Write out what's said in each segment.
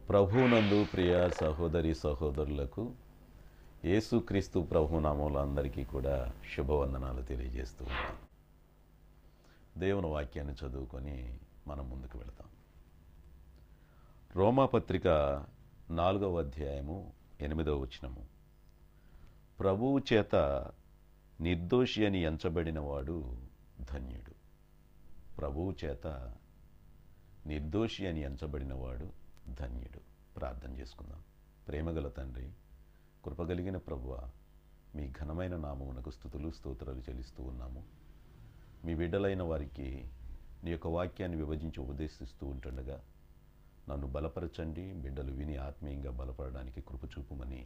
ప్రభువునందు ప్రియ సహోదరి సహోదరులకు యేసుక్రీస్తు ప్రభునామంలో అందరికీ కూడా శుభవందనాలు తెలియజేస్తూ ఉన్నాను. దేవుని వాక్యాన్ని చదువుకొని మనం ముందుకు వెళతాం. రోమాపత్రిక 4వ అధ్యాయము 8వ వచనము. ప్రభువు చేత నిర్దోషి అని ఎంచబడిన వాడు ధన్యుడు. ప్రభువు చేత నిర్దోషి అని ఎంచబడిన వాడు ధన్యుడు. ప్రార్థన చేసుకుందాం. ప్రేమగల తండ్రి, కృపగలిగిన ప్రభువా, మీ ఘనమైన నామమునకు స్తుతులు స్తోత్రాలు చెల్లిస్తూ ఉన్నాము. మీ బిడ్డలైన వారికి నీ యొక్క వాక్యాన్ని విభజించి ఉపదేశిస్తూ ఉంటుండగా నన్ను బలపరచండి. బిడ్డలు విని ఆత్మీయంగా బలపడడానికి కృప చూపుమని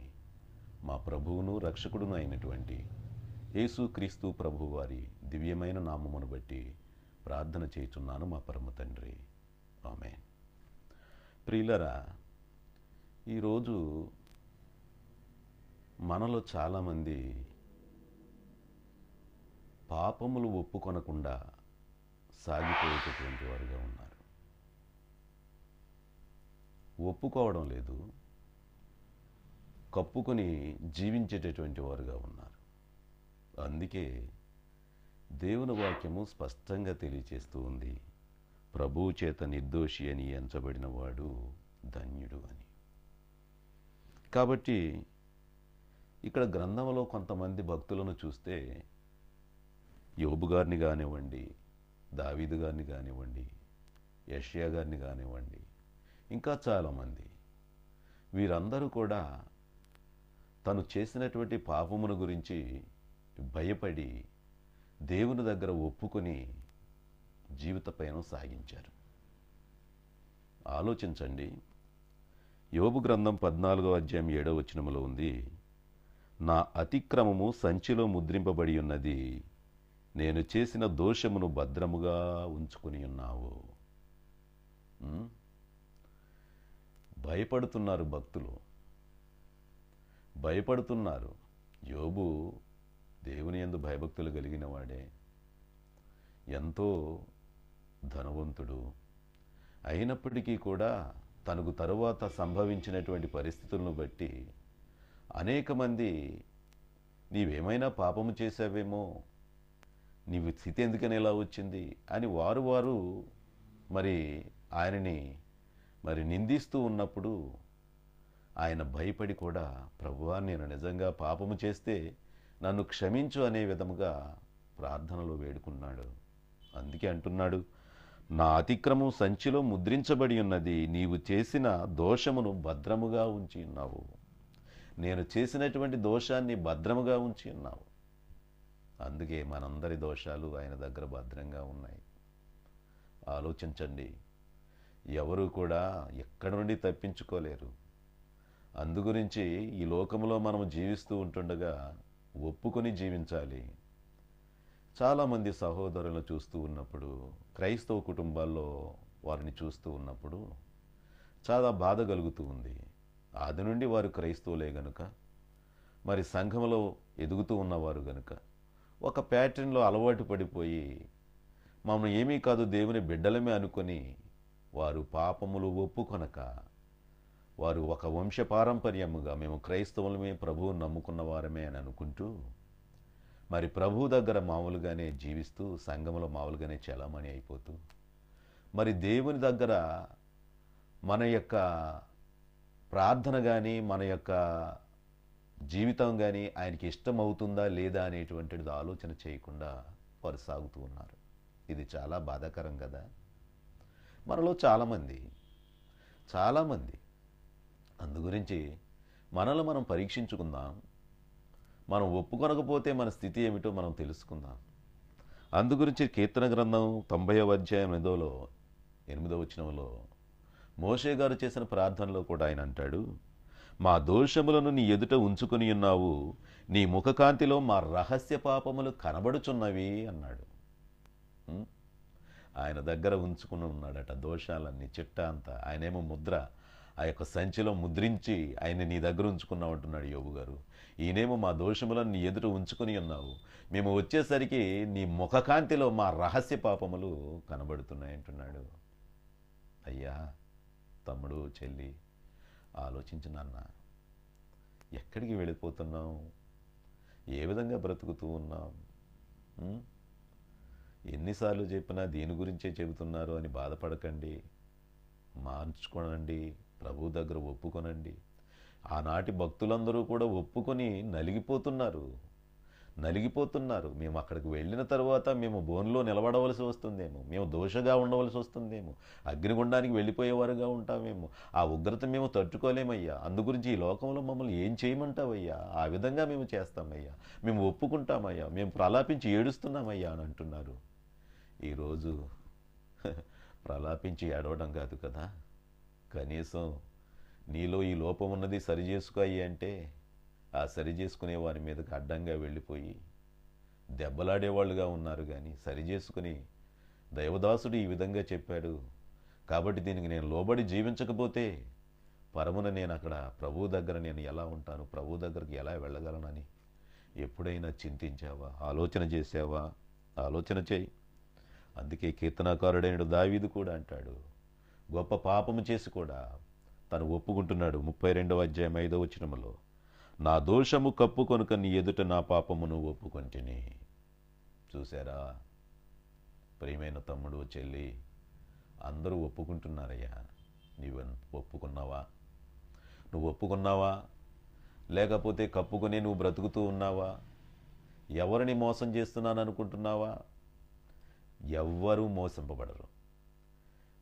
మా ప్రభువును రక్షకుడును అయినటువంటి యేసుక్రీస్తు ప్రభువు వారి దివ్యమైన నామమును బట్టి ప్రార్థన చేయుచున్నాను మా పరమ తండ్రి. ఆమేన్. ప్రియులరా, ఈరోజు మనలో చాలామంది పాపములు ఒప్పుకొనకుండా సాగిపోయేటటువంటి వారుగా ఉన్నారు. ఒప్పుకోవడం లేదు, కప్పుకొని జీవించేటటువంటి వారుగా ఉన్నారు. అందుకే దేవుని వాక్యము స్పష్టంగా తెలియచేస్తూ ఉంది, ప్రభువు చేత నిర్దోషి అని ఎంచబడిన వాడు ధన్యుడు అని. కాబట్టి ఇక్కడ గ్రంథంలో కొంతమంది భక్తులను చూస్తే, యోబు గారిని కానివ్వండి, దావీదు గారిని కానివ్వండి, యెషయా గారిని కానివ్వండి, ఇంకా చాలామంది, వీరందరూ కూడా తను చేసినటువంటి పాపమును గురించి భయపడి దేవుని దగ్గర ఒప్పుకొని జీవిత పయనం సాగించారు. ఆలోచించండి. యోబు గ్రంథం 14వ అధ్యాయం 7వ వచనములో ఉంది, నా అతిక్రమము సంచిలో ముద్రింపబడి ఉన్నది, నేను చేసిన దోషమును భద్రముగా ఉంచుకుని ఉన్నావు. భయపడుతున్నారు భక్తులు, భయపడుతున్నారు. యోబు దేవుని యందు భయభక్తులు కలిగిన వాడే, ఎంతో ధనవంతుడు. అయినప్పటికీ కూడా తనకు తరువాత సంభవించినటువంటి పరిస్థితులను బట్టి అనేక మంది, నీవేమైనా పాపము చేశావేమో, నీవు స్థితి ఎందుకని ఇలా వచ్చింది అని వారు మరి ఆయనని నిందిస్తూ ఉన్నప్పుడు ఆయన భయపడి కూడా, ప్రభువా, నేను నిజంగా పాపము చేస్తే నన్ను క్షమించు అనే విధముగా ప్రార్థనలో వేడుకున్నాడు. అందుకే అంటున్నాడు, నా అతిక్రమం సంచిలో ముద్రించబడి ఉన్నది, నీవు చేసిన దోషమును భద్రముగా ఉంచి ఉన్నావు. నేను చేసినటువంటి దోషాన్ని భద్రముగా ఉంచి ఉన్నావు. అందుకే మనందరి దోషాలు ఆయన దగ్గర భద్రంగా ఉన్నాయి. ఆలోచించండి. ఎవరు కూడా ఎక్కడి నుండి తప్పించుకోలేరు. అందుగురించి ఈ లోకంలో మనం జీవిస్తూ ఉంటుండగా ఒప్పుకొని జీవించాలి. చాలామంది సహోదరులను చూస్తూ ఉన్నప్పుడు, క్రైస్తవ కుటుంబాల్లో వారిని చూస్తూ ఉన్నప్పుడు చాలా బాధ కలుగుతూ ఉంది. ఆది నుండి వారు క్రైస్తవులే గనుక, మరి సంఘంలో ఎదుగుతూ ఉన్నవారు గనుక ఒక ప్యాటర్న్లో అలవాటు పడిపోయి మమ్మల్ని ఏమీ కాదు దేవుని బిడ్డలమే అనుకొని వారు పాపములు ఒప్పుకొనక, వారు ఒక వంశపారంపర్యముగా మేము క్రైస్తవులమే, ప్రభువు నమ్ముకున్న వారమే అని అనుకుంటూ మరి ప్రభు దగ్గర మామూలుగానే జీవిస్తూ సంఘంలో మామూలుగానే చలామణి అయిపోతూ, మరి దేవుని దగ్గర మన యొక్క ప్రార్థన కానీ మన యొక్క జీవితం కానీ ఆయనకి ఇష్టమవుతుందా లేదా అనేటువంటిది ఆలోచన చేయకుండా వారు సాగుతూ ఉన్నారు. ఇది చాలా బాధాకరం కదా. మనలో చాలామంది అందుగురించి మనలో మనం పరీక్షించుకుందాం. మనం ఒప్పుకొనకపోతే మన స్థితి ఏమిటో మనం తెలుసుకుందాం. అందుగురించి కీర్తన గ్రంథం 90వ అధ్యాయం 8వ వచనంలో మోషే గారు చేసిన ప్రార్థనలో కూడా ఆయన అంటాడు, మా దోషములను నీ ఎదుట ఉంచుకొని ఉన్నావు, నీ ముఖకాంతిలో మా రహస్య పాపములు కనబడుచున్నవి అన్నాడు. ఆయన దగ్గర ఉంచుకుని ఉన్నాడట దోషాలన్నీ, చిట్టా అంతా. ఆయనేమో ముద్ర, ఆ యొక్క సంచిలో ముద్రించి ఆయన నీ దగ్గర ఉంచుకున్నావు అంటున్నాడు యోబు గారు. ఈయనేమో మా దోషములను నీ ఎదుట ఉంచుకొని ఉన్నావు, మేము వచ్చేసరికి నీ ముఖకాంతిలో మా రహస్య పాపములు కనబడుతున్నాయి అంటున్నాడు. అయ్యా, తమ్ముడు, చెల్లి, ఆలోచించు నాన్న, ఎక్కడికి వెళ్ళిపోతున్నాం? ఏ విధంగా బ్రతుకుతూ ఉన్నాం? ఉం? ఎన్నిసార్లు చెప్పినా దీని గురించే చెబుతున్నారు అని బాధపడకండి. మార్చుకోనండి, ప్రభు దగ్గర ఒప్పుకొనండి. ఆనాటి భక్తులందరూ కూడా ఒప్పుకొని నలిగిపోతున్నారు. మేము అక్కడికి వెళ్ళిన తర్వాత మేము బోన్లో నిలబడవలసి వస్తుందేమో, మేము దోషగా ఉండవలసి వస్తుందేమో, అగ్నిగుండానికి వెళ్ళిపోయేవారుగా ఉంటామేమో, ఆ ఉగ్రత మేము తట్టుకోలేమయ్యా. అందుగురించి ఈ లోకంలో మమ్మల్ని ఏం చేయమంటావయ్యా? ఆ విధంగా మేము చేస్తామయ్యా, మేము ఒప్పుకుంటామయ్యా, మేము ప్రలాపించి ఏడుస్తున్నామయ్యా అని అంటున్నారు. ఈరోజు ప్రలాపించి ఏడవడం కాదు కదా, కనీసం నీలో ఈ లోపం ఉన్నది సరి చేసుకోయి అంటే ఆ సరి చేసుకునే వారి మీదకి అడ్డంగా వెళ్ళిపోయి దెబ్బలాడేవాళ్ళుగా ఉన్నారు. కానీ సరి చేసుకుని దైవదాసుడు ఈ విధంగా చెప్పాడు కాబట్టి దీనికి నేను లోబడి జీవించకపోతే పరమున నేను అక్కడ ప్రభువు దగ్గర నేను ఎలా ఉంటాను, ప్రభువు దగ్గరికి ఎలా వెళ్ళగలనని ఎప్పుడైనా చింతించావా? ఆలోచన చేసావా? ఆలోచన చేయి. అందుకే కీర్తనాకారుడైన దావీదు కూడా అంటాడు, గొప్ప పాపము చేసి కూడా తను ఒప్పుకుంటున్నాడు. 32వ అధ్యాయం 5వ వచనములో, నా దోషము కప్పుకొనుక నీ ఎదుట నా పాపమును ఒప్పుకొంటిని. చూసారా ప్రియమైన తమ్ముడు, చెల్లి, అందరూ ఒప్పుకుంటున్నారయ్యా. నీవు ఒప్పుకున్నావా? నువ్వు ఒప్పుకున్నావా? లేకపోతే కప్పుకొని నువ్వు బ్రతుకుతూ ఉన్నావా? ఎవరిని మోసం చేస్తున్నాను అనుకుంటున్నావా? ఎవ్వరూ మోసింపబడరు.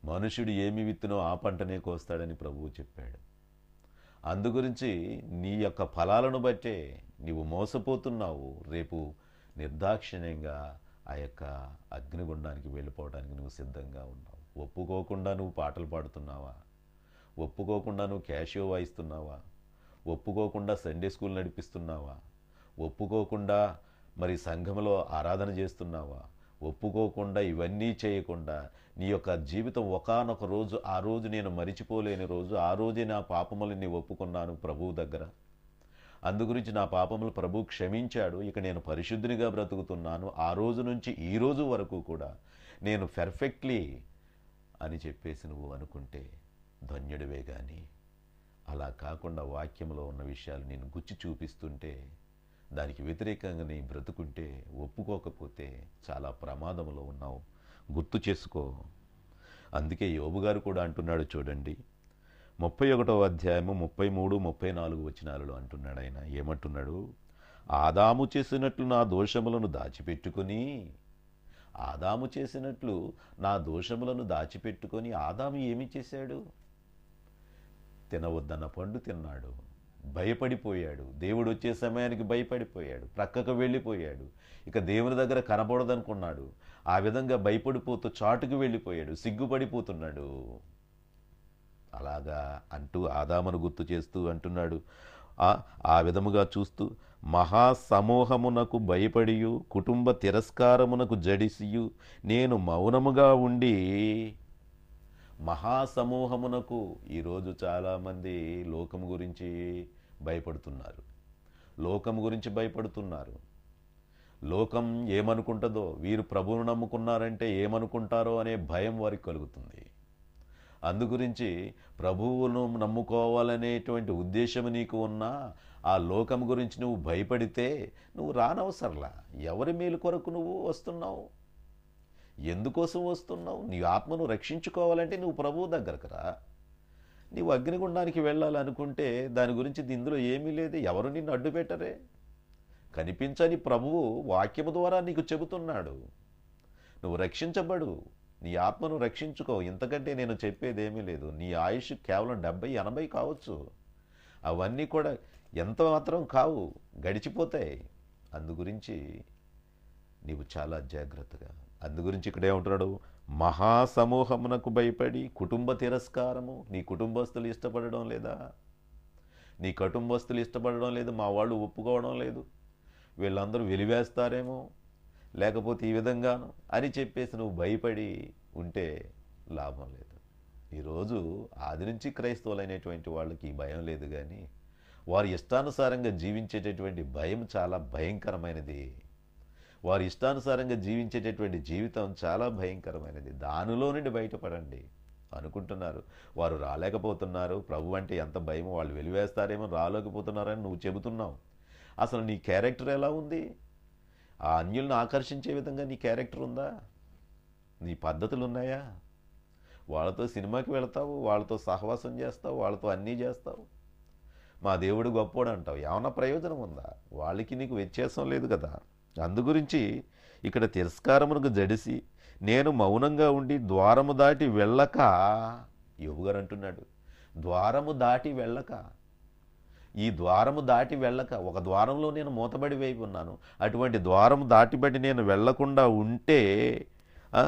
మనుషుడు ఏమి విత్తునో ఆ పంటనే కోస్తాడని ప్రభువు చెప్పాడు. అందుగురించి నీ యొక్క ఫలాలను బట్టే నీవు మోసపోతున్నావు. రేపు నిర్దాక్షిణ్యంగా ఆ యొక్క అగ్నిగుండానికి వెళ్ళిపోవడానికి నువ్వు సిద్ధంగా ఉన్నావు. ఒప్పుకోకుండా నువ్వు పాటలు పాడుతున్నావా? ఒప్పుకోకుండా నువ్వు క్యాషియో వాయిస్తున్నావా? ఒప్పుకోకుండా సండే స్కూల్ నడిపిస్తున్నావా? ఒప్పుకోకుండా మరి సంఘంలో ఆరాధన చేస్తున్నావా? ఒప్పుకోకుండా ఇవన్నీ చేయకుండా నీ యొక్క జీవితం ఒకానొక రోజు, ఆ రోజు నేను మరిచిపోలేని రోజు, ఆ రోజే నా పాపములని ఒప్పుకున్నాను ప్రభువు దగ్గర. అందుగురించి నా పాపములు ప్రభు క్షమించాడు, ఇక నేను పరిశుద్ధునిగా బ్రతుకుతున్నాను, ఆ రోజు నుంచి ఈ రోజు వరకు కూడా నేను పర్ఫెక్ట్లీ అని చెప్పేసి నువ్వు అనుకుంటే ధన్యుడివే. కానీ అలా కాకుండా వాక్యంలో ఉన్న విషయాలు నేను గుచ్చి చూపిస్తుంటే దానికి వ్యతిరేకంగా నీ బ్రతుకుంటే, ఒప్పుకోకపోతే చాలా ప్రమాదంలో ఉన్నావు, గుర్తు చేసుకో. అందుకే యోబు గారు కూడా అంటున్నాడు చూడండి, 31వ అధ్యాయము 33, 34 వచనాలలో అంటున్నాడు. ఆయన ఏమంటున్నాడు? ఆదాము చేసినట్లు నా దోషములను దాచిపెట్టుకుని, ఆదాము చేసినట్లు నా దోషములను దాచిపెట్టుకొని, ఆదాము ఏమి చేశాడు? తినవద్దన్న పండు తిన్నాడు, భయపడిపోయాడు, దేవుడు వచ్చే సమయానికి భయపడిపోయాడు, ప్రక్కకు వెళ్ళిపోయాడు, ఇక దేవుని దగ్గర కనబడదనుకున్నాడు. ఆ విధంగా భయపడిపోతూ చాటుకు వెళ్ళిపోయాడు, సిగ్గుపడిపోతున్నాడు. అలాగా అంటూ ఆదామును గుర్తు చేస్తూ అంటున్నాడు, ఆ విధముగా చూస్తూ, మహాసమూహమునకు భయపడియు కుటుంబ తిరస్కారమునకు జడిసియు నేను మౌనముగా ఉండి. మహాసమూహమునకు, ఈరోజు చాలామంది లోకము గురించి భయపడుతున్నారు, లోకం ఏమనుకుంటుందో, వీరు ప్రభువును నమ్ముకున్నారంటే ఏమనుకుంటారో అనే భయం వారికి కలుగుతుంది. అందుగురించి ప్రభువును నమ్ముకోవాలనేటువంటి ఉద్దేశం నీకు ఉన్నా ఆ లోకం గురించి నువ్వు భయపడితే నువ్వు రానవసరలా. ఎవరి మేలు కొరకు నువ్వు వస్తున్నావు? ఎందుకోసం వస్తున్నావు? నీ ఆత్మను రక్షించుకోవాలంటే నువ్వు ప్రభువు దగ్గరకు రా. నీవు అగ్నిగుండానికి వెళ్ళాలనుకుంటే దాని గురించి ఇందులో ఏమీ లేదు, ఎవరు నిన్ను అడ్డు పెట్టరే. కనిపించని ప్రభువు వాక్యము ద్వారా నీకు చెబుతున్నాడు, నువ్వు రక్షించబడు, నీ ఆత్మను రక్షించుకో. ఇంతకంటే నేను చెప్పేది ఏమీ లేదు. నీ ఆయుష్ కేవలం 70, 80 కావచ్చు, అవన్నీ కూడా ఎంత మాత్రం కావు, గడిచిపోతాయి. అందుగురించి నీవు చాలా జాగ్రత్తగా. అందుగురించి ఇక్కడ ఏమంటున్నాడు? మహాసమూహమునకు భయపడి కుటుంబ తిరస్కారము. నీ కుటుంబస్తులు ఇష్టపడడం లేదా? నీ కుటుంబస్తులు ఇష్టపడడం లేదు, మా వాళ్ళు ఒప్పుకోవడం లేదు, వీళ్ళందరూ వెలివేస్తారేమో, లేకపోతే ఈ విధంగాను అని చెప్పేసి నువ్వు భయపడి ఉంటే లాభం లేదు. ఈరోజు ఆది నుంచి క్రైస్తవులైనటువంటి వాళ్ళకి ఈ భయం లేదు, కానీ వారి ఇష్టానుసారంగా జీవించేటటువంటి భయం చాలా భయంకరమైనది. వారి ఇష్టానుసారంగా జీవించేటటువంటి జీవితం చాలా భయంకరమైనది. దానిలో నుండి బయటపడండి. అనుకుంటున్నారు. వారు రాలేకపోతున్నారు, ప్రభు అంటే ఎంత భయమో, వాళ్ళు వెలివేస్తారేమో రాలేకపోతున్నారని నువ్వు చెబుతున్నావు. అసలు నీ క్యారెక్టర్ ఎలా ఉంది? ఆ అన్యులను ఆకర్షించే విధంగా నీ క్యారెక్టర్ ఉందా? నీ పద్ధతులు ఉన్నాయా? వాళ్ళతో సినిమాకి వెళతావు, వాళ్ళతో సహవాసం చేస్తావు, వాళ్ళతో అన్నీ చేస్తావు, మా దేవుడు గొప్పోడు అంటావు. ఏమన్నా ప్రయోజనం ఉందా? వాళ్ళకి నీకు వ్యత్యాసం లేదు కదా. అందుగురించి ఇక్కడ తిరస్కారమునకు జడిసి నేను మౌనంగా ఉండి ద్వారము దాటి వెళ్ళక, యోబు గారు అంటున్నాడు, ద్వారము దాటి వెళ్ళక, ఈ ద్వారము దాటి వెళ్ళక, ఒక ద్వారంలో నేను మూతబడి వైపు ఉన్నాను, అటువంటి ద్వారము దాటిబడి నేను వెళ్ళకుండా ఉంటే ఆ,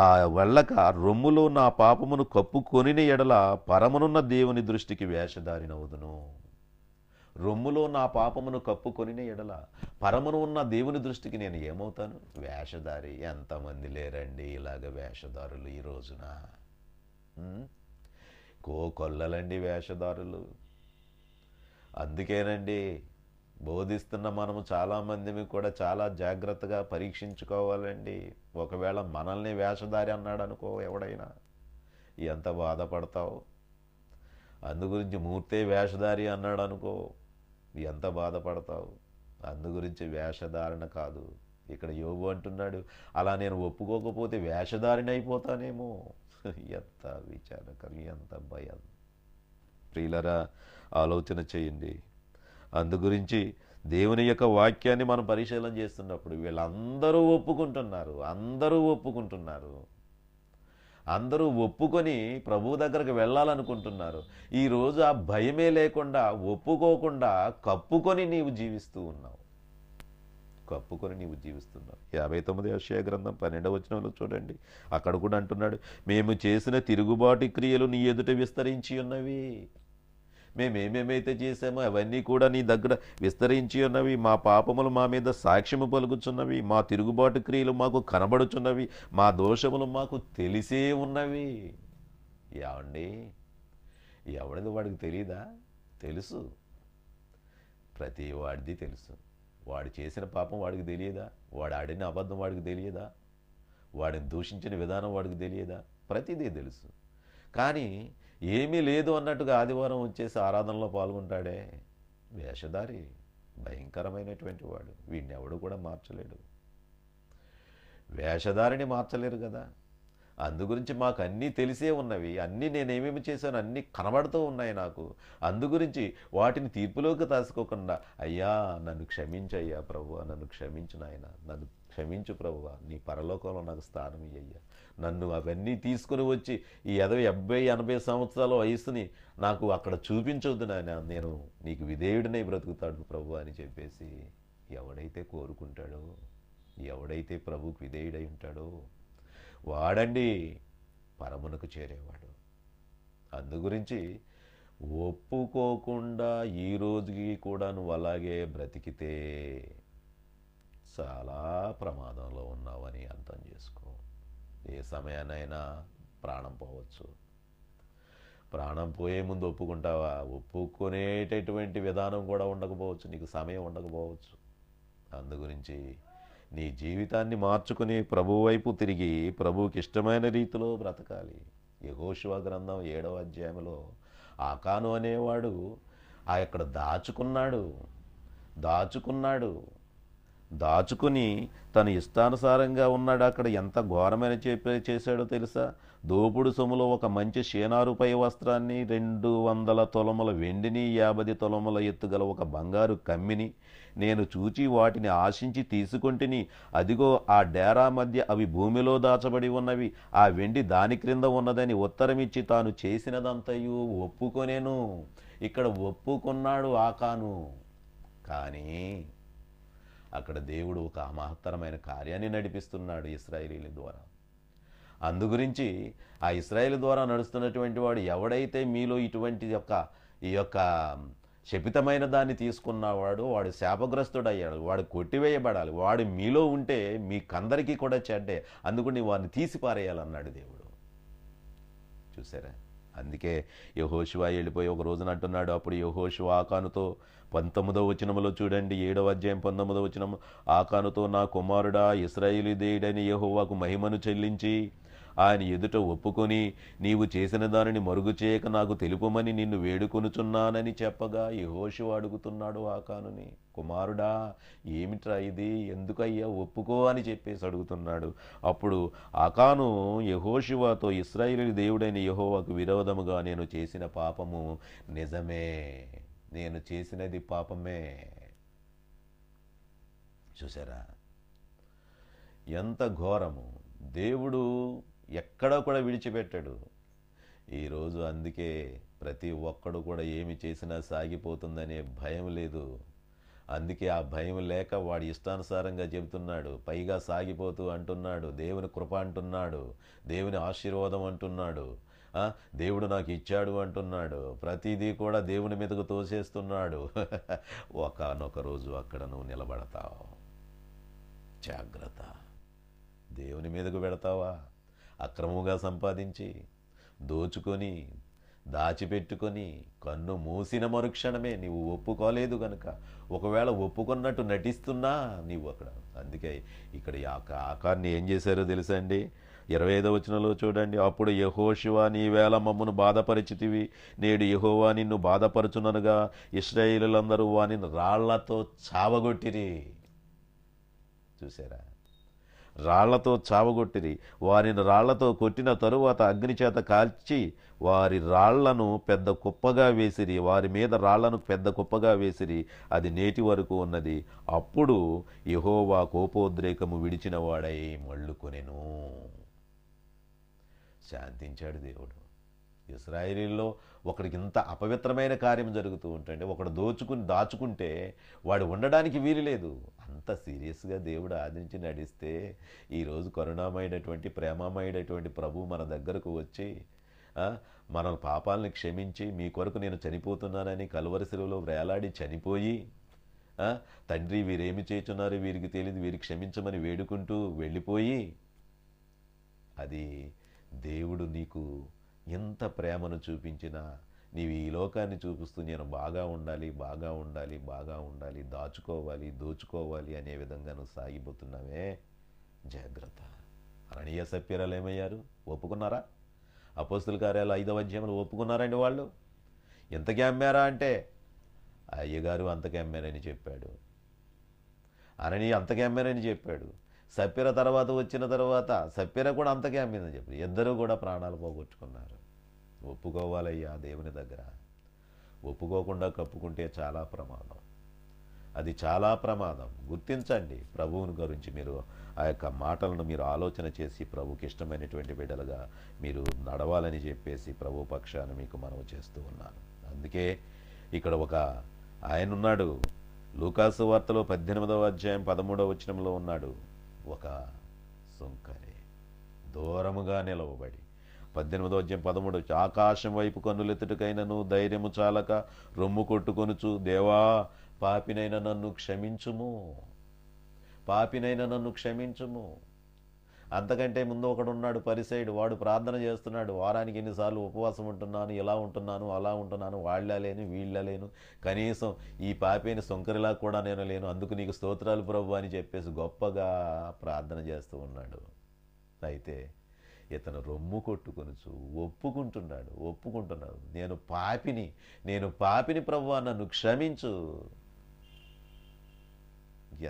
ఆ వెళ్ళక రొమ్ములో నా పాపమును కప్పుకొనిన ఎడల పరమనున్న దేవుని దృష్టికి వేషధారినవుదును. రొమ్ములో నా పాపమును కప్పుకొనిన ఎడల పరమను ఉన్న దేవుని దృష్టికి నేను ఏమవుతాను? వేషధారి. ఎంతమంది లేరండి ఇలాగ వేషధారులు ఈ రోజున? కోకొల్లలండి వేషధారులు. అందుకేనండి బోధిస్తున్న మనము చాలామందిని కూడా చాలా జాగ్రత్తగా పరీక్షించుకోవాలండి. ఒకవేళ మనల్ని వేషధారి అన్నాడు అనుకో ఎవడైనా, ఎంత బాధపడతావు. అందుగురించి మూర్తే వేషధారి అన్నాడు అనుకో, ఎంత బాధపడతావు. అందుగురించి వేషధారణ కాదు. ఇక్కడ యోబు అంటున్నాడు, అలా నేను ఒప్పుకోకపోతే వేషధారిని అయిపోతానేమో. ఎంత విచారకరం, ఎంత భయం. ప్రియులరా, ఆలోచన చేయండి. అందుగురించి దేవుని యొక్క వాక్యాన్ని మనం పరిశీలన చేస్తున్నప్పుడు వీళ్ళందరూ ఒప్పుకుంటున్నారు, అందరూ ఒప్పుకొని ప్రభు దగ్గరకు వెళ్ళాలనుకుంటున్నారు. ఈరోజు ఆ భయమే లేకుండా, ఒప్పుకోకుండా కప్పుకొని నీవు జీవిస్తూ ఉన్నావు. 59వ యెషయా గ్రంథం 12వ వచనంలో చూడండి, అక్కడ కూడా అంటున్నాడు, మేము చేసిన తిరుగుబాటు క్రియలు నీ ఎదుట విస్తరించి ఉన్నవి. మేమేమేమైతే చేసామో అవన్నీ కూడా నీ దగ్గర విస్తరించి ఉన్నవి. మా పాపములు మా మీద సాక్ష్యము పలుకుచున్నవి, మా తిరుగుబాటు క్రియలు మాకు కనబడుచున్నవి, మా దోషములు మాకు తెలిసే ఉన్నవి. ఏమండి, ఎవడిది వాడికి తెలియదా? తెలుసు. ప్రతి వాడిది తెలుసు. వాడు చేసిన పాపం వాడికి తెలియదా? వాడు ఆడిన అబద్ధం వాడికి తెలియదా? వాడిని దూషించిన విధానం వాడికి తెలియదా? ప్రతిదీ తెలుసు. కానీ ఏమీ లేదు అన్నట్టుగా ఆదివారం వచ్చేసి ఆరాధనలో పాల్గొంటాడే, వేషధారి, భయంకరమైనటువంటి వాడు. వీడిని ఎవడు కూడా మార్చలేడు. వేషధారిని మార్చలేరు కదా. అందుగురించి మాకు అన్నీ తెలిసే ఉన్నవి, అన్నీ నేనేమేమి చేశాను అన్నీ కనబడుతూ ఉన్నాయి నాకు. అందుగురించి వాటిని తీర్పులోకి తీసుకోకుండా, అయ్యా నన్ను క్షమించయ్యా ప్రభువా, నన్ను క్షమించు నాయన, నన్ను క్షమించు ప్రభువా, నీ పరలోకంలో నాకు స్థానం ఇయ్యయ్యా, నన్ను అవన్నీ తీసుకుని వచ్చి ఈ 70-80 సంవత్సరాల వయసుని నాకు అక్కడ చూపించవద్దు నాయన, నేను నీకు విధేయుడినై బ్రతుకుతాడు ప్రభు అని చెప్పేసి ఎవడైతే కోరుకుంటాడో, ఎవడైతే ప్రభుకు విధేయుడై ఉంటాడో వాడండి పరమునకు చేరేవాడు. అందుగురించి ఒప్పుకోకుండా ఈ రోజుకి కూడా నువ్వు అలాగే బ్రతికితే చాలా ప్రమాదంలో ఉన్నావని అర్థం చేసుకో. ఏ సమయానైనా ప్రాణం పోవచ్చు. ప్రాణం పోయే ముందు ఒప్పుకుంటావా? ఒప్పుకునేటటువంటి విధానం కూడా ఉండకపోవచ్చు, నీకు సమయం ఉండకపోవచ్చు. అందుగురించి నీ జీవితాన్ని మార్చుకుని ప్రభు వైపు తిరిగి ప్రభువుకి ఇష్టమైన రీతిలో బ్రతకాలి. యెహోషువ గ్రంథం 7వ అధ్యాయంలో ఆకాను అనేవాడు అక్కడ దాచుకుని తన ఇష్టానుసారంగా ఉన్నాడు. అక్కడ ఎంత ఘోరమైన చేశాడో తెలుసా? దోపుడు సొమ్ములో ఒక మంచి షేనారుపై వస్త్రాన్ని, 200 తులముల వెండిని, 50 తులముల ఎత్తుగల ఒక బంగారు కమ్మిని నేను చూచి వాటిని ఆశించి తీసుకొంటిని. అదిగో ఆ డేరా మధ్య అవి భూమిలో దాచబడి ఉన్నవి, ఆ వెండి దాని క్రింద ఉన్నదని ఉత్తరమిచ్చి తాను చేసినదంతయు ఒప్పుకొనేను. ఇక్కడ ఒప్పుకున్నాడు ఆకాను. కానీ అక్కడ దేవుడు ఒక మహత్తరమైన కార్యాన్ని నడిపిస్తున్నాడు ఇశ్రాయేలీల ద్వారా. అందుగురించి ఆ ఇశ్రాయేలు ద్వారా నడుస్తున్నటువంటి వాడు ఎవడైతే మీలో ఇటువంటి ఈ యొక్క శపితమైన దాన్ని తీసుకున్నవాడు వాడు శాపగ్రస్తుడయ్యాడు, వాడు కొట్టివేయబడాలి. వాడు మీలో ఉంటే మీకందరికీ కూడా చెడ్డే, అందుకని వాడిని తీసిపారేయాలన్నాడు దేవుడు. చూసారా? అందుకే యెహోషువ వెళ్ళిపోయి ఒక రోజున అంటున్నాడు, అప్పుడు యెహోషువ ఆకానుతో 19వ వచనంలో చూడండి, 7వ అధ్యాయం 19వ వచనం, ఆకానుతో నా కుమారుడా ఇశ్రాయేలు దేవుడైన యెహోవాకు మహిమను చెల్లించి ఆయన ఎదుట ఒప్పుకొని నీవు చేసిన దానిని మరుగు చేయక నాకు తెలుపమని నిన్ను వేడుకొనుచున్నానని చెప్పగా యెహోషువ అడుగుతున్నాడు ఆకానుని, కుమారుడా ఏమిట్రా ఇది, ఎందుకయ్యా ఒప్పుకో అని చెప్పేసి అడుగుతున్నాడు. అప్పుడు ఆకాను యెహోషువతో, ఇశ్రాయేలు దేవుడైన యెహోవాకు విరోధముగా నేను చేసిన పాపము నిజమే, నేను చేసినది పాపమే. చూసారా ఎంత ఘోరము. దేవుడు ఎక్కడా కూడా విడిచిపెట్టాడు. ఈరోజు అందుకే ప్రతి ఒక్కడు కూడా ఏమి చేసినా సాగిపోతుందనే భయం లేదు. అందుకే ఆ భయం లేక వాడి ఇష్టానుసారంగా చెబుతున్నాడు. పైగా సాగిపోతూ అంటున్నాడు, దేవుని కృప అంటున్నాడు, దేవుని ఆశీర్వాదం అంటున్నాడు, దేవుడు నాకు ఇచ్చాడు అంటున్నాడు. ప్రతిదీ కూడా దేవుని మీదకు తోసేస్తున్నాడు. ఒకానొక రోజు అక్కడ నువ్వు నిలబడతావు. జాగ్రత్త. దేవుని మీదకు పెడతావా? అక్రమంగా సంపాదించి దోచుకొని దాచిపెట్టుకొని కన్ను మూసిన మరుక్షణమే నీవు ఒప్పుకోలేదు గనుక, ఒకవేళ ఒప్పుకున్నట్టు నటిస్తున్నా నీవు అక్కడ. అందుకే ఇక్కడ ఆకాన్ని ఏం చేశారో తెలుసా అండి? 25వ వచనంలో చూడండి. అప్పుడు యెహోషువ, నీవేళ మమ్మను బాధపరిచితివి, నేడు యెహోవా నిన్ను బాధపరచుననుగా ఇశ్రాయేలులందరూ వానిని రాళ్లతో చావగొట్టిరి. చూసారా, రాళ్లతో చావగొట్టిరి. వారిని రాళ్లతో కొట్టిన తరువాత అగ్నిచేత కాల్చి వారి రాళ్లను పెద్ద కుప్పగా వేసిరి, వారి మీద రాళ్లను పెద్ద కుప్పగా వేసిరి. అది నేటి వరకు ఉన్నది. అప్పుడు యెహోవా కోపోద్రేకము విడిచిన వాడై మళ్ళుకొనెను. శాంతించాడు దేవుడు. ఇశ్రాయేలీల్లో ఒకడికి ఇంత అపవిత్రమైన కార్యం జరుగుతూ ఉంటే, ఒకడు దాచుకుంటే వాడు ఉండడానికి వీలు లేదు. అంత సీరియస్గా దేవుడు ఆదించి నడిస్తే ఈరోజు కరుణామయుడటువంటి ప్రేమమయుడటువంటి ప్రభు మన దగ్గరకు వచ్చి మన పాపాలను క్షమించి మీ కొరకు నేను చనిపోతున్నానని కలువరి శిలువలో వేలాడి చనిపోయి, తండ్రి వీరేమి చేస్తున్నారు వీరికి తెలియదు, వీరికి క్షమించమని వేడుకుంటూ వెళ్ళిపోయి, అది దేవుడు నీకు ఎంత ప్రేమను చూపించినా నీవు ఈ లోకాన్ని చూపిస్తూ నేను బాగా ఉండాలి, బాగా ఉండాలి, బాగా ఉండాలి, దాచుకోవాలి, దోచుకోవాలి అనే విధంగా నువ్వు సాగిపోతున్నావే, జాగ్రత్త. అననీయ సప్ఫీరాలు ఏమయ్యారు? ఒప్పుకున్నారా? అపోస్తుల కార్యాలు 5వ అధ్యాయంలో ఒప్పుకున్నారండి వాళ్ళు. ఎంతకి అమ్మారా అంటే, అయ్యగారు అంతకి అమ్మారని చెప్పాడు. అననీయ అంతకి అమ్మారని చెప్పాడు. సప్ఫీర తర్వాత వచ్చిన తర్వాత సప్ఫీర కూడా అంతకే అమ్మిందని చెప్పి ఇద్దరు కూడా ప్రాణాలు పోగొట్టుకున్నారు. ఒప్పుకోవాలయ్యా దేవుని దగ్గర. ఒప్పుకోకుండా కప్పుకుంటే చాలా ప్రమాదం. అది చాలా ప్రమాదం. గుర్తించండి. ప్రభువుని గురించి మీరు ఆ యొక్క మాటలను మీరు ఆలోచన చేసి ప్రభుకి ఇష్టమైనటువంటి బిడ్డలుగా మీరు నడవాలని చెప్పేసి ప్రభు పక్షాన మీకు మనవి చేస్తూ ఉన్నాను. అందుకే ఇక్కడ ఒక ఆయన ఉన్నాడు. లూకాసు వార్తలో 18వ అధ్యాయం 13వ వచనంలో ఉన్నాడు. ఒక సుంకరి దూరముగా నిలవబడి 18వ అధ్యాయం 13 ఆకాశం వైపు కన్నులెత్తుటకైనను ధైర్యము చాలక రొమ్ము కొట్టుకొనుచు, దేవా పాపినైన నన్ను క్షమించుము, పాపినైన నన్ను క్షమించుము. అంతకంటే ముందు ఒకడు ఉన్నాడు పరిసయ్యుడు. వాడు ప్రార్థన చేస్తున్నాడు, వారానికి ఎన్నిసార్లు ఉపవాసం ఉంటున్నాను, ఇలా ఉంటున్నాను, అలా ఉంటున్నాను, వాళ్ళ లేను, వీళ్ళ లేను, కనీసం ఈ పాపేని సుంకరిలా కూడా నేను లేను, అందుకు నీకు స్తోత్రాలు ప్రభు అని చెప్పేసి గొప్పగా ప్రార్థన చేస్తూ ఉన్నాడు. అయితే ఇతను రొమ్ము కొట్టుకొనుచు ఒప్పుకుంటున్నాడు, నేను పాపిని ప్రభువా నన్ను క్షమించు.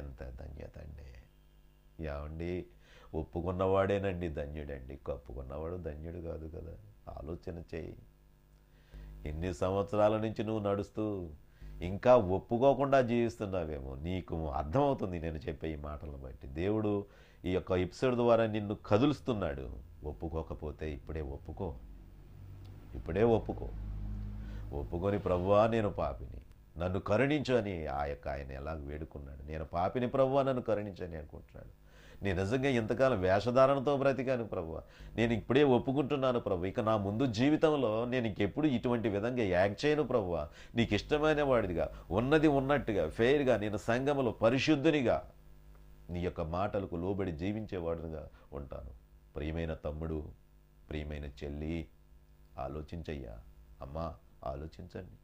ఎంత ధన్యత అండి. ఏమండి, ఒప్పుకున్నవాడేనండి ధన్యుడండి, కప్పుకున్నవాడు ధన్యుడు కాదు కదా. ఆలోచన చేయి. ఎన్ని సంవత్సరాల నుంచి నువ్వు నడుస్తూ ఇంకా ఒప్పుకోకుండా జీవిస్తున్నావేమో. నీకు అర్థమవుతుంది నేను చెప్పే ఈ మాటలను బట్టి. దేవుడు ఈ యొక్క ఎపిసోడ్ ద్వారా నిన్ను కదులుస్తున్నాడు. ఒప్పుకోకపోతే ఇప్పుడే ఒప్పుకొని ప్రభువా నేను పాపిని, నన్ను కరుణించు అని ఆయన ఎలా వేడుకున్నాడు. నేను పాపిని ప్రభువా నన్ను కరుణించని అనుకుంటున్నాడు. నేను నిజంగా ఇంతకాలం వేషధారణతో బ్రతికాను ప్రభువా, నేను ఇప్పుడే ఒప్పుకుంటున్నాను ప్రభు, ఇక నా ముందు జీవితంలో నేను ఇంకెప్పుడు ఇటువంటి విధంగా యాక్ట్ చేయను ప్రభువా, నీకు ఇష్టమైన వాడిగా, ఉన్నది ఉన్నట్టుగా, ఫెయిర్గా, నేను సంఘములో పరిశుద్ధునిగా నీ యొక్క మాటలకు లోబడి జీవించేవాడుగా ఉంటాను. ప్రియమైన తమ్ముడు, ప్రియమైన చెల్లి, ఆలోచించయ్యా. అమ్మా ఆలోచించండి.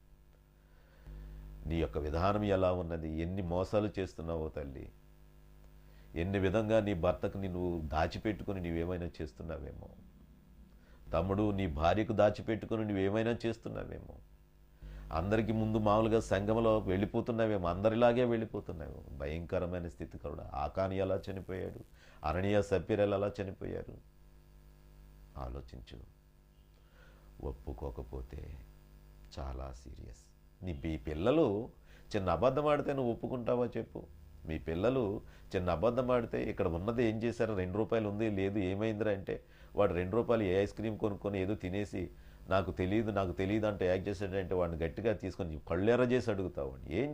నీ యొక్క విధానం ఎలా ఉన్నది? ఎన్ని మోసాలు చేస్తున్నావో తల్లి, ఎన్ని విధంగా నీ భర్తకు నువ్వు దాచిపెట్టుకుని నీవేమైనా చేస్తున్నావేమో. తమ్ముడు, నీ భార్యకు దాచిపెట్టుకుని నువ్వేమైనా చేస్తున్నావేమో, అందరికీ ముందు మామూలుగా సంఘంలో వెళ్ళిపోతున్నావేమో, అందరిలాగే వెళ్ళిపోతున్నావేమో. భయంకరమైన స్థితి కూడా. ఆకాని ఎలా చనిపోయాడు, అననీయ సప్పీరాలు ఎలా చనిపోయారు? ఆలోచించు. ఒప్పుకోకపోతే చాలా సీరియస్. మీ పిల్లలు చిన్న అబద్ధం ఆడితే నువ్వు ఒప్పుకుంటావా చెప్పు? మీ పిల్లలు చిన్న అబద్ధం ఆడితే ఇక్కడ ఉన్నది ఏం చేశారు, ₹2 ఉంది, లేదు ఏమైందిరా అంటే వాడు ₹2 ఏ ఐస్ క్రీమ్ కొనుక్కొని ఏదో తినేసి నాకు తెలియదు అంటే యాక్ట్ చేశాడంటే వాడిని గట్టిగా తీసుకొని కళ్ళెర్ర చేసి అడుగుతావు, ఏం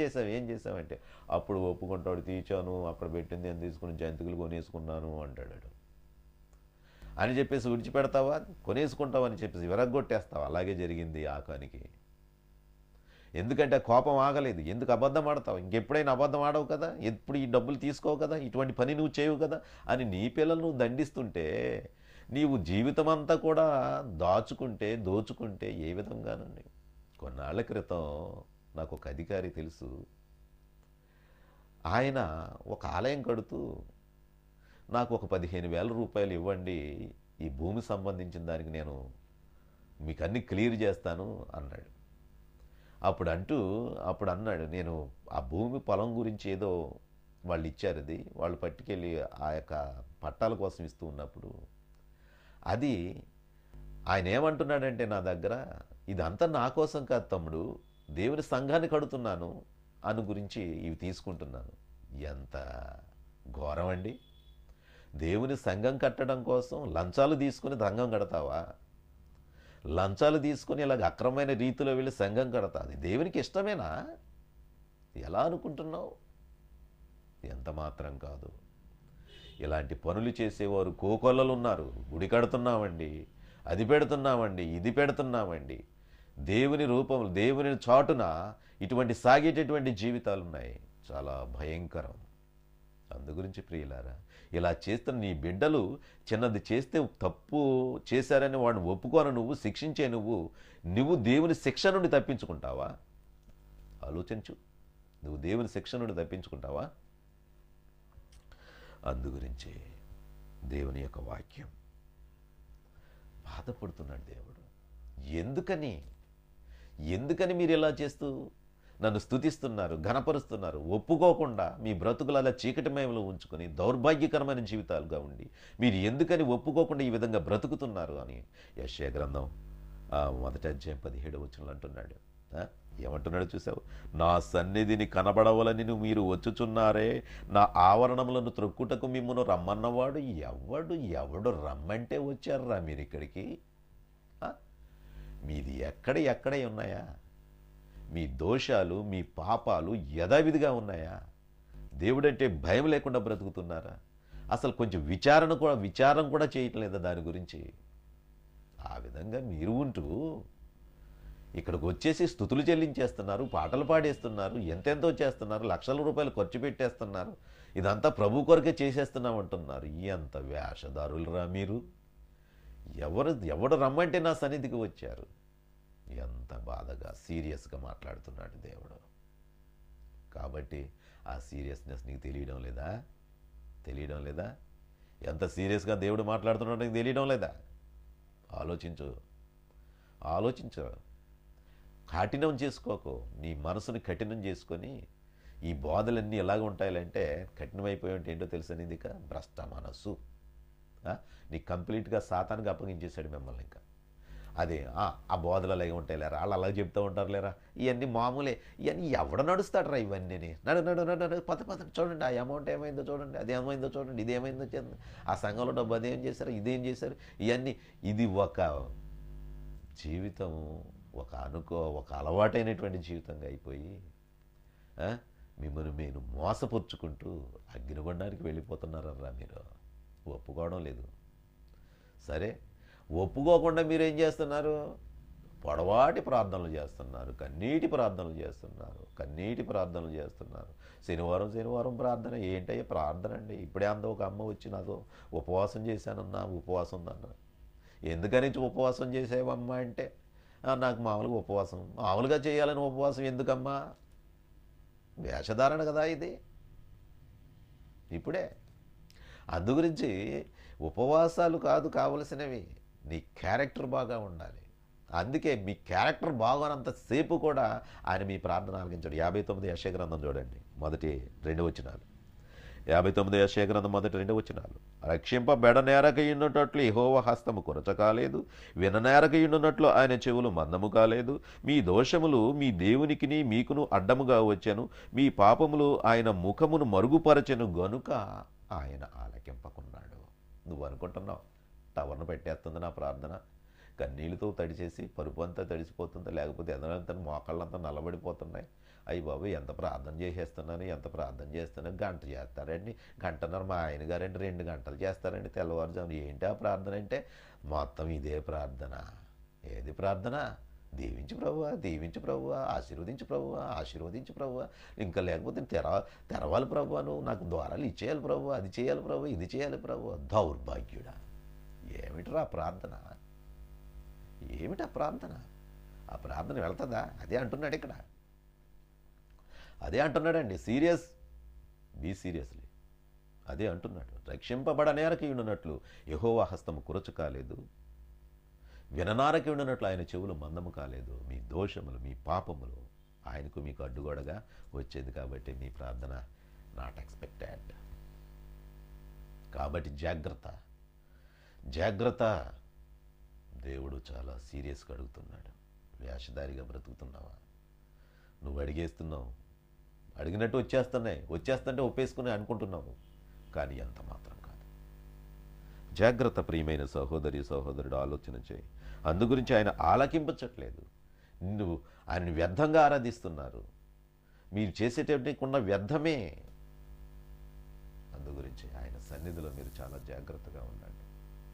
చేసావు అంటే అప్పుడు ఒప్పుకుంటాడు, తీర్చాను, అక్కడ పెట్టింది అని తీసుకుని జంతికలు కొనేసుకున్నాను అంటాడు. అని చెప్పేసి విడిచిపెడతావా? కొనేసుకుంటావని చెప్పేసి విరగ్గొట్టేస్తావా? అలాగే జరిగింది ఆకానికి. ఎందుకంటే కోపం ఆగలేదు. ఎందుకు అబద్ధం ఆడతావు? ఇంకెప్పుడైనా అబద్ధం ఆడవు కదా, ఎప్పుడు ఈ డబ్బులు తీసుకోవు కదా, ఇటువంటి పని నువ్వు చేయవు కదా అని నీ పిల్లలు నువ్వు దండిస్తుంటే, నీవు జీవితం అంతా కూడా దోచుకుంటే ఏ విధంగానండి? కొన్నాళ్ల క్రితం నాకు ఒక అధికారి తెలుసు. ఆయన ఒక ఆలయం కడుతూ నాకు ఒక ₹15,000 ఇవ్వండి, ఈ భూమి సంబంధించిన దానికి నేను మీకు అన్ని క్లియర్ చేస్తాను అన్నాడు. అప్పుడు అన్నాడు, నేను ఆ భూమి పొలం గురించి ఏదో వాళ్ళు ఇచ్చారు, అది వాళ్ళు పట్టుకెళ్ళి ఆ యొక్క పట్టాల కోసం ఇస్తూ ఉన్నప్పుడు అది ఆయన ఏమంటున్నాడంటే నా దగ్గర, ఇదంతా నా కోసం కాదు తమ్ముడు, దేవుని సంఘాన్ని కడుతున్నాను అను గురించి ఇవి తీసుకుంటున్నాను. ఎంత ఘోరం అండి! దేవుని సంఘం కట్టడం కోసం లంచాలు తీసుకుని సంఘం కడతావా? లంచాలు తీసుకుని ఇలాగ అక్రమమైన రీతిలో వెళ్ళి సంఘం కడతా, అది దేవునికి ఇష్టమేనా? ఎలా అనుకుంటున్నావు? ఎంత మాత్రం కాదు. ఇలాంటి పనులు చేసేవారు కోకొల్లలు ఉన్నారు. గుడి కడుతున్నామండి, అది పెడుతున్నామండి, ఇది పెడుతున్నామండి, దేవుని రూపంలో దేవుని చాటున ఇటువంటి సాగేటటువంటి జీవితాలు ఉన్నాయి. చాలా భయంకరం. అందుగురించి ప్రియులారా, ఇలా చేస్తున్న నీ బిడ్డలు చిన్నది చేస్తే తప్పు చేశారని వాడిని ఒప్పుకోను నువ్వు, శిక్షించే నువ్వు దేవుని శిక్ష నుండి తప్పించుకుంటావా? ఆలోచించు. నువ్వు దేవుని శిక్ష నుండి తప్పించుకుంటావా? అందుగురించి దేవుని యొక్క వాక్యం బాధపడుతున్నాడు దేవుడు. ఎందుకని మీరు ఇలా చేస్తూ నన్ను స్తుతిస్తున్నారు, ఘనపరుస్తున్నారు? ఒప్పుకోకుండా మీ బ్రతుకులు అలా చీకటిమయంలో ఉంచుకొని దౌర్భాగ్యకరమైన జీవితాలుగా ఉండి మీరు ఎందుకని ఒప్పుకోకుండా ఈ విధంగా బ్రతుకుతున్నారు అని యెషయా గ్రంథం 1:17 అంటున్నాడు. ఏమంటున్నాడు చూసావు? నా సన్నిధిని కనబడవలని మీరు వచ్చుచున్నారే, నా ఆవరణములను త్రొక్కుటకు మిమ్మును రమ్మన్నవాడు ఎవడు రమ్మంటే వచ్చారా మీరు ఇక్కడికి? మీది ఎక్కడే ఉన్నాయా? మీ దోషాలు, మీ పాపాలు యథావిధిగా ఉన్నాయా? దేవుడంటే భయం లేకుండా బ్రతుకుతున్నారా? అసలు కొంచెం విచారం కూడా చేయటం లేదా దాని గురించి? ఆ విధంగా మీరు ఉంటూ ఇక్కడికి వచ్చేసి స్తుతులు చెల్లించేస్తున్నారు, పాటలు పాడేస్తున్నారు, ఎంతెంతో చేస్తున్నారు, లక్షల రూపాయలు ఖర్చు పెట్టేస్తున్నారు, ఇదంతా ప్రభు కొరకే చేసేస్తున్నామంటున్నారు. ఎంత వేషధారులరా మీరు! ఎవడు రమ్మంటే నా సన్నిధికి వచ్చారు? ఎంత బాధగా సీరియస్గా మాట్లాడుతున్నాడు దేవుడు. కాబట్టి ఆ సీరియస్నెస్ నీకు తెలియడం లేదా? ఎంత సీరియస్గా దేవుడు మాట్లాడుతున్నాడో నీకు తెలియడం లేదా? ఆలోచించు. కఠినం చేసుకోకు. నీ మనసుని కఠినం చేసుకొని ఈ బాధలన్నీ ఎలాగ ఉంటాయంటే, కఠినమైపోయి ఉంటే ఏంటో తెలుసా? నీదిక భ్రష్ట మనస్సు. నీకు కంప్లీట్గా సాతానికి అప్పగించేశాడు మిమ్మల్ని. ఇంకా అదే ఆ బోధలు అలాగే ఉంటాయి లేరా, వాళ్ళు అలా చెప్తూ ఉంటారు లేరా, ఇవన్నీ మామూలే, ఇవన్నీ ఎవడ నడుస్తాడు రా ఇవన్నీ? నడు పద చూడండి, ఆ అమౌంట్ ఏమైందో చూడండి, అది ఏమైందో చూడండి, ఇది ఏమైందో చూడండి, ఆ సంఘంలో డబ్బు అదేం చేశారు, ఇదేం చేశారు, ఇవన్నీ. ఇది ఒక జీవితం, ఒక అలవాటైనటువంటి జీవితంగా అయిపోయి మిమ్మల్ని మీరు మోసపుచ్చుకుంటూ అగ్నిగుండానికి వెళ్ళిపోతున్నారరా మీరు. ఒప్పుకోవడం లేదు. సరే, ఒప్పుకోకుండా మీరేం చేస్తున్నారు? పొడవాటి ప్రార్థనలు చేస్తున్నారు, కన్నీటి ప్రార్థనలు చేస్తున్నారు. శనివారం ప్రార్థన. ఏంటయ్యా ప్రార్థన అండి? ఇప్పుడే ఒక అమ్మ వచ్చి నాతో ఉపవాసం చేశానన్నా, ఉపవాసం ఉందన్నా. ఎందుకని ఉపవాసం చేసావమ్మా అంటే, నాకు మామూలుగా చేయాలని ఉపవాసం ఎందుకమ్మా? వేషధారణ కదా ఇది. ఇప్పుడే అందుగురించి ఉపవాసాలు కాదు కావలసినవి, నీ క్యారెక్టర్ బాగా ఉండాలి. అందుకే మీ క్యారెక్టర్ బాగోనంతసేపు కూడా ఆయన మీ ప్రార్థన ఆలకించాడు. 59 యెషయా గ్రంథం చూడండి, మొదటి 2 వచనాలు. 59 యెషయా గ్రంథం మొదటి 2 వచనాలు. రక్షింపబెడనేరకయుండునట్లు యెహోవా హస్తము కొరచ కాలేదు, విననేరకయుండునట్లు ఆయన చెవులు మందము కాలేదు. మీ దోషములు మీ దేవునికిని మీకును అడ్డముగా వచ్చెను, మీ పాపములు ఆయన ముఖమును మరుగుపరచెను గనుక ఆయన ఆలకింపకున్నాడు. నువ్వు అనుకుంటున్నావు టవర్ను పెట్టేస్తుంది నా ప్రార్థన, కన్నీళ్ళతో తడిచేసి పరుపు అంతా తడిసిపోతుంది, లేకపోతే ఎదరంతా మోకాళ్ళంతా నల్లబడిపోతున్నాయి, అయ్యి బాబు ఎంత ప్రార్థన చేసేస్తున్నాను, ఎంత ప్రార్థన చేస్తున్నాను, గంట చేస్తారండి, గంటన్నర మా ఆయన గారండి 2 గంటలు చేస్తారండి తెల్లవారుజాము. ఏంటి ఆ ప్రార్థన అంటే మొత్తం ఇదే ప్రార్థన. ఏది ప్రార్థన? దీవించు ప్రభువా, దీవించు ప్రభువా, ఆశీర్వదించు ప్రభువా, ఆశీర్వదించు ప్రభువా, ఇంకా లేకపోతే తెరవాలి ప్రభువా, నువ్వు నాకు ద్వారాలు ఇచ్చేయాలి ప్రభువా, అది చేయాలి ప్రభువా, ఇది చేయాలి ప్రభువా. దౌర్భాగ్యుడా, ఏమిటిరా ప్రార్థన? ఏమిటా ప్రార్థన? ఆ ప్రార్థన వెళ్తుందా? అదే అంటున్నాడు ఇక్కడ, అదే అంటున్నాడండి. సీరియస్, బీ సీరియస్లీ అదే అంటున్నాడు. రక్షింపబడనేరకి ఉండునట్లు యెహోవా హస్తము కురచు కాలేదు, విననారకి ఉండునట్లు ఆయన చెవులు మందము కాలేదు. మీ దోషములు మీ పాపములు ఆయనకు మీకు అడ్డుగోడగా వచ్చేది కాబట్టి మీ ప్రార్థన నాట్ ఎక్స్పెక్టెడ్. కాబట్టి జాగ్రత్త, జాగ్రత్త. దేవుడు చాలా సీరియస్గా అడుగుతున్నాడు. వేషధారిగా బ్రతుకుతున్నావా? నువ్వు అడిగేస్తున్నావు, అడిగినట్టు వచ్చేస్తుంటే ఒప్పేసుకుని అనుకుంటున్నావు, కానీ ఎంత మాత్రం కాదు. జాగ్రత్త ప్రియమైన సహోదరి సహోదరుడు, ఆలోచన చేయి. అందు గురించి ఆయన ఆలకింపచట్లేదు. నువ్వు ఆయనని వ్యర్థంగా ఆరాధిస్తున్నారు. మీరు చేసేటటువంటి వ్యర్థమే. అందు గురించి ఆయన సన్నిధిలో మీరు చాలా జాగ్రత్తగా ఉండండి.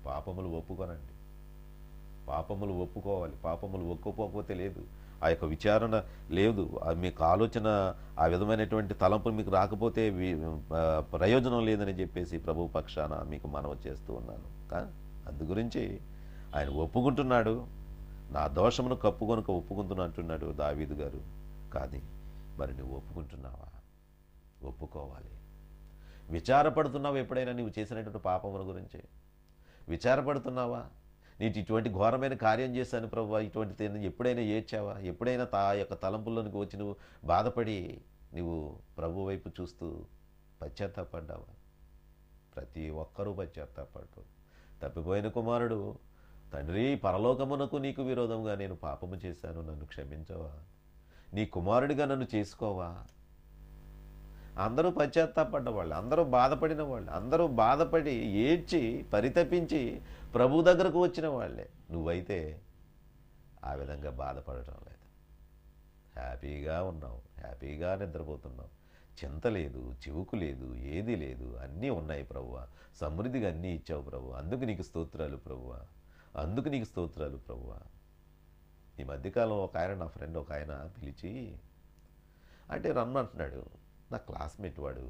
పాపములు ఒప్పుకోనండి, పాపములు ఒప్పుకోవాలి. పాపములు ఒప్పుకోకపోతే లేదు, ఆ యొక్క విచారణ లేదు, మీకు ఆలోచన ఆ విధమైనటువంటి తలంపులు మీకు రాకపోతే ప్రయోజనం లేదని చెప్పేసి ప్రభు పక్షాన మీకు మనవి చేస్తూ ఉన్నాను. అందు గురించి ఆయన ఒప్పుకుంటున్నాడు. నా దోషమును కప్పుకొనుక ఒప్పుకుంటున్నా అంటున్నాడు దావీదు గారు. కానీ మరి నువ్వు ఒప్పుకుంటున్నావా? ఒప్పుకోవాలి. విచారపడుతున్నావా? ఎప్పుడైనా నువ్వు చేసినటువంటి పాపముల గురించి విచారపడుతున్నావా? నీకు ఇటువంటి ఘోరమైన కార్యం చేశాను ప్రభువా, ఇటువంటి ఎప్పుడైనా ఏడ్చావా? ఎప్పుడైనా యొక్క తలంపుల్లోనికి వచ్చి నువ్వు బాధపడి నువ్వు ప్రభు వైపు చూస్తూ పశ్చాత్తాపడ్డావా? ప్రతి ఒక్కరూ పశ్చాత్తాపడ్డు. తప్పిపోయిన కుమారుడు, తండ్రి పరలోకమునకు నీకు విరోధంగా నేను పాపము చేశాను, నన్ను క్షమించవా? నీ కుమారుడిగా నన్ను చేసుకోవా? అందరూ పశ్చాత్తాపడ్డవాళ్ళు, అందరూ బాధపడిన వాళ్ళు, అందరూ బాధపడి ఏడ్చి పరితపించి ప్రభు దగ్గరకు వచ్చిన వాళ్ళే. నువ్వైతే ఆ విధంగా బాధపడటం లేదు. హ్యాపీగా ఉన్నావు, హ్యాపీగా నిద్రపోతున్నావు. చింత లేదు, చివుకు లేదు, ఏది లేదు, అన్నీ ఉన్నాయి ప్రభువా. సమృద్ధిగా అన్నీ ఇచ్చావు ప్రభువా. అందుకు నీకు స్తోత్రాలు ప్రభువా, అందుకు నీకు స్తోత్రాలు ప్రభువా. ఈ మధ్యకాలం ఒక ఆయన, నా ఫ్రెండ్ ఒక ఆయన పిలిచి అంటే రమ్మంటున్నాడు. నా క్లాస్మేట్ వాడు.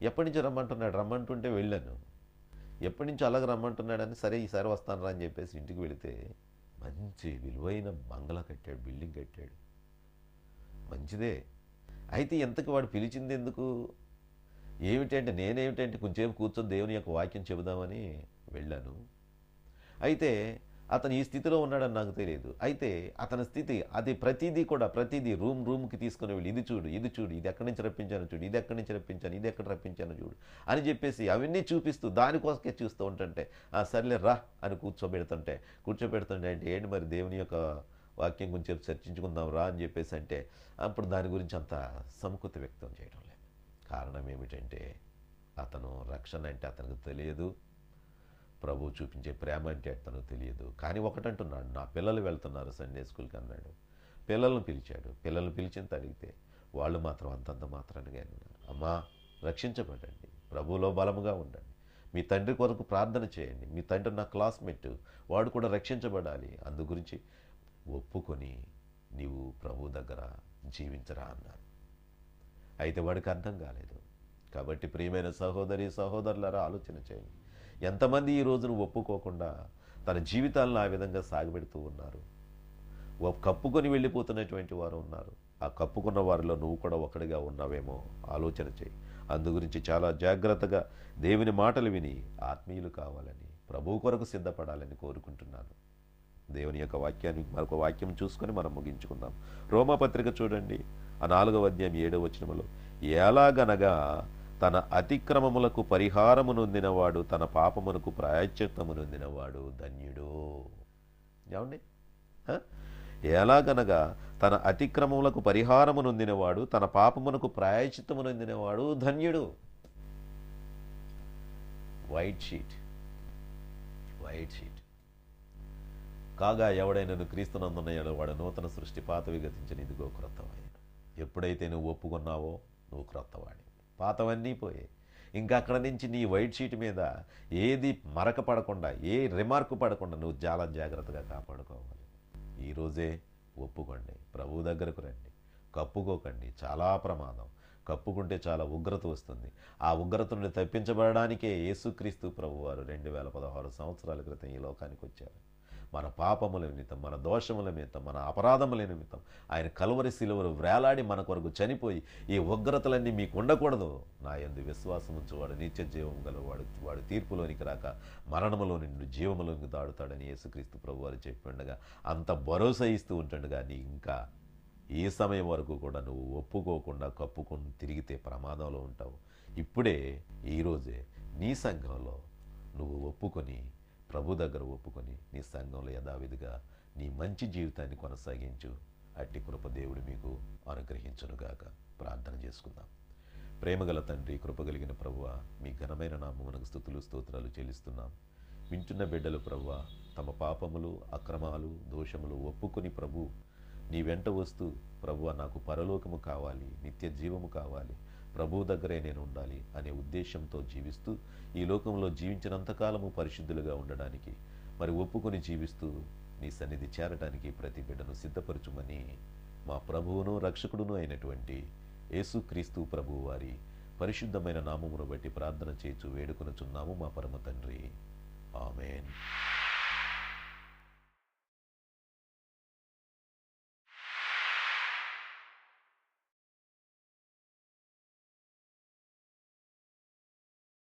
ఎప్పటి నుంచో రమ్మంటున్నాడు, రమ్మంటుంటే వెళ్ళాను. ఎప్పటి నుంచో అలాగ రమ్మంటున్నాడని సరే ఈసారి వస్తాను రా అని చెప్పేసి ఇంటికి వెళితే మంచి విలువైన బంగ్లా కట్టాడు, బిల్డింగ్ కట్టాడు. మంచిదే. అయితే ఎంతకు వాడు పిలిచింది ఎందుకు? ఏమిటంటే నేనేమిటంటే కొంచెంసేపు కూర్చొని దేవుని యొక్క వాక్యం చెబుదామని వెళ్ళాను. అయితే అతను ఈ స్థితిలో ఉన్నాడని నాకు తెలియదు. అయితే అతని స్థితి అది ప్రతిదీ రూమ్కి తీసుకుని వెళ్ళి ఇది చూడు, ఇది ఎక్కడి నుంచి రప్పించాను చూడు, ఇది ఎక్కడి నుంచి రప్పించాను, ఇది ఎక్కడ రప్పించాను చూడు అని చెప్పేసి అవన్నీ చూపిస్తూ దానికోసమే చూస్తూ ఉంటుంటే సర్లే రా అని కూర్చోబెడుతుంటే అంటే ఏంటి మరి దేవుని యొక్క వాక్యం గురించి చర్చించుకుందాం రా అని చెప్పేసి అంటే అప్పుడు దాని గురించి అంత సముఖత వ్యక్తం చేయడం లేదు. కారణం ఏమిటంటే అతను రక్షణ అంటే అతనికి తెలియదు, ప్రభు చూపించే ప్రేమ అంటే తనకు తెలియదు. కానీ ఒకటంటున్నాడు, నా పిల్లలు వెళ్తున్నారు సండే స్కూల్కి అన్నాడు. పిల్లలను పిలిచాడు. పిల్లలను పిలిచింత అడిగితే వాళ్ళు మాత్రం అంతంత మాత్రానిగా ఉన్నారు. అమ్మా రక్షించబడండి, ప్రభువులో బలముగా ఉండండి, మీ తండ్రి కొరకు ప్రార్థన చేయండి, మీ తండ్రి నా క్లాస్మేట్, వాడు కూడా రక్షించబడాలి, అందు గురించి ఒప్పుకొని నీవు ప్రభు దగ్గర జీవించరా అన్నారు. అయితే వాడికి అర్థం కాలేదు. కాబట్టి ప్రియమైన సహోదరి సహోదరులారా ఆలోచన చేయండి. ఎంతమంది ఈ రోజును ఒప్పుకోకుండా తన జీవితాలను ఆ విధంగా సాగబెడుతూ ఉన్నారు. కప్పుకొని వెళ్ళిపోతున్నటువంటి వారు ఉన్నారు. ఆ కప్పుకున్న వారిలో నువ్వు కూడా ఒకటిగా ఉన్నావేమో ఆలోచన చేయి. అందు గురించి చాలా జాగ్రత్తగా దేవుని మాటలు విని ఆత్మీయులు కావాలని ప్రభు కొరకు సిద్ధపడాలని కోరుకుంటున్నాను. దేవుని యొక్క వాక్యాన్ని మరొక వాక్యం చూసుకొని మనం ముగించుకుందాం. రోమాపత్రిక చూడండి, ఆ 4వ అధ్యాయం 7వ వచనములో, ఎలాగనగా తన అతిక్రమములకు పరిహారము నొందినవాడు తన పాపమునకు ప్రాయశ్చిత్తము నొందినవాడు ధన్యుడు. ఏమండి? ఎలాగనగా తన అతిక్రమములకు పరిహారము నొందినవాడు తన పాపమునకు ప్రాయశ్చిత్తము నొందినవాడు ధన్యుడు. వైట్ షీట్ కాగా ఎవడైనా క్రీస్తునందున్న వాడు నూతన సృష్టి, పాతవి గతించిన ఇదిగో క్రొత్తవాయను. ఎప్పుడైతే నువ్వు ఒప్పుకున్నావో నువ్వు క్రొత్తవాడి, పాతవన్నీ పోయాయి. ఇంకా అక్కడ నుంచి నీ వైట్ షీట్ మీద ఏది మరక పడకుండా, ఏ రిమార్కు పడకుండా నువ్వు చాలా జాగ్రత్తగా కాపాడుకోవాలి. ఈరోజే ఒప్పుకోండి, ప్రభు దగ్గరకు రండి, కప్పుకోకండి. చాలా ప్రమాదం. కప్పుకుంటే చాలా ఉగ్రత వస్తుంది. ఆ ఉగ్రత నుండి తప్పించబడడానికే యేసుక్రీస్తు ప్రభువారు 2016 సంవత్సరాల క్రితం ఈ లోకానికి వచ్చారు. మన పాపముల నిమిత్తం, మన దోషముల నిమిత్తం, మన అపరాధముల నిమిత్తం ఆయన కలువరి శిలువలో వేలాడి మన కొరకు చనిపోయి, ఈ ఉగ్రతలన్నీ మీకు ఉండకూడదు, నా యందు విశ్వాసం ఉంచువాడు నిత్య జీవం గలవాడు, వాడు తీర్పులోనికి రాక మరణములో నుండి జీవములోనికి దాడుతాడని యేసుక్రీస్తు ప్రభువారు చెప్పిండగా, అంత భరోసా ఇస్తూ ఉంటుండగా నీ ఇంకా ఈ సమయం వరకు కూడా నువ్వు ఒప్పుకోకుండా కప్పుకొని తిరిగితే ప్రమాదంలో ఉంటావు. ఇప్పుడే, ఈరోజే నీ సంఘంలో నువ్వు ఒప్పుకొని, ప్రభు దగ్గర ఒప్పుకొని నీ సంఘంలో యథావిధిగా నీ మంచి జీవితాన్ని కొనసాగించు. అట్టి కృప దేవుడు మీకు అనుగ్రహించునుగాక. ప్రార్థన చేసుకుందాం. ప్రేమగల తండ్రి, కృపగలిగిన ప్రభువా, మీ ఘనమైన నామమునకు స్తుతులు స్తోత్రాలు చెల్లిస్తున్నాం. వింటున్న బిడ్డలు ప్రభువా, తమ పాపములు, అక్రమాలు, దోషములు ఒప్పుకొని ప్రభు నీ వెంట వస్తూ, ప్రభువా నాకు పరలోకము కావాలి, నిత్య జీవము కావాలి, ప్రభువు దగ్గరే నేను ఉండాలి అనే ఉద్దేశంతో జీవిస్తూ, ఈ లోకంలో జీవించినంతకాలము పరిశుద్ధులుగా ఉండడానికి, మరి ఒప్పుకొని జీవిస్తూ నీ సన్నిధి చేరటానికి ప్రతి బిడ్డను సిద్ధపరచుమని మా ప్రభువును రక్షకుడును అయినటువంటి యేసుక్రీస్తు ప్రభువు వారి పరిశుద్ధమైన నామమును బట్టి ప్రార్థన చేయించు వేడుకొనుచున్నాము మా పరమ తండ్రి. ఆమేన్.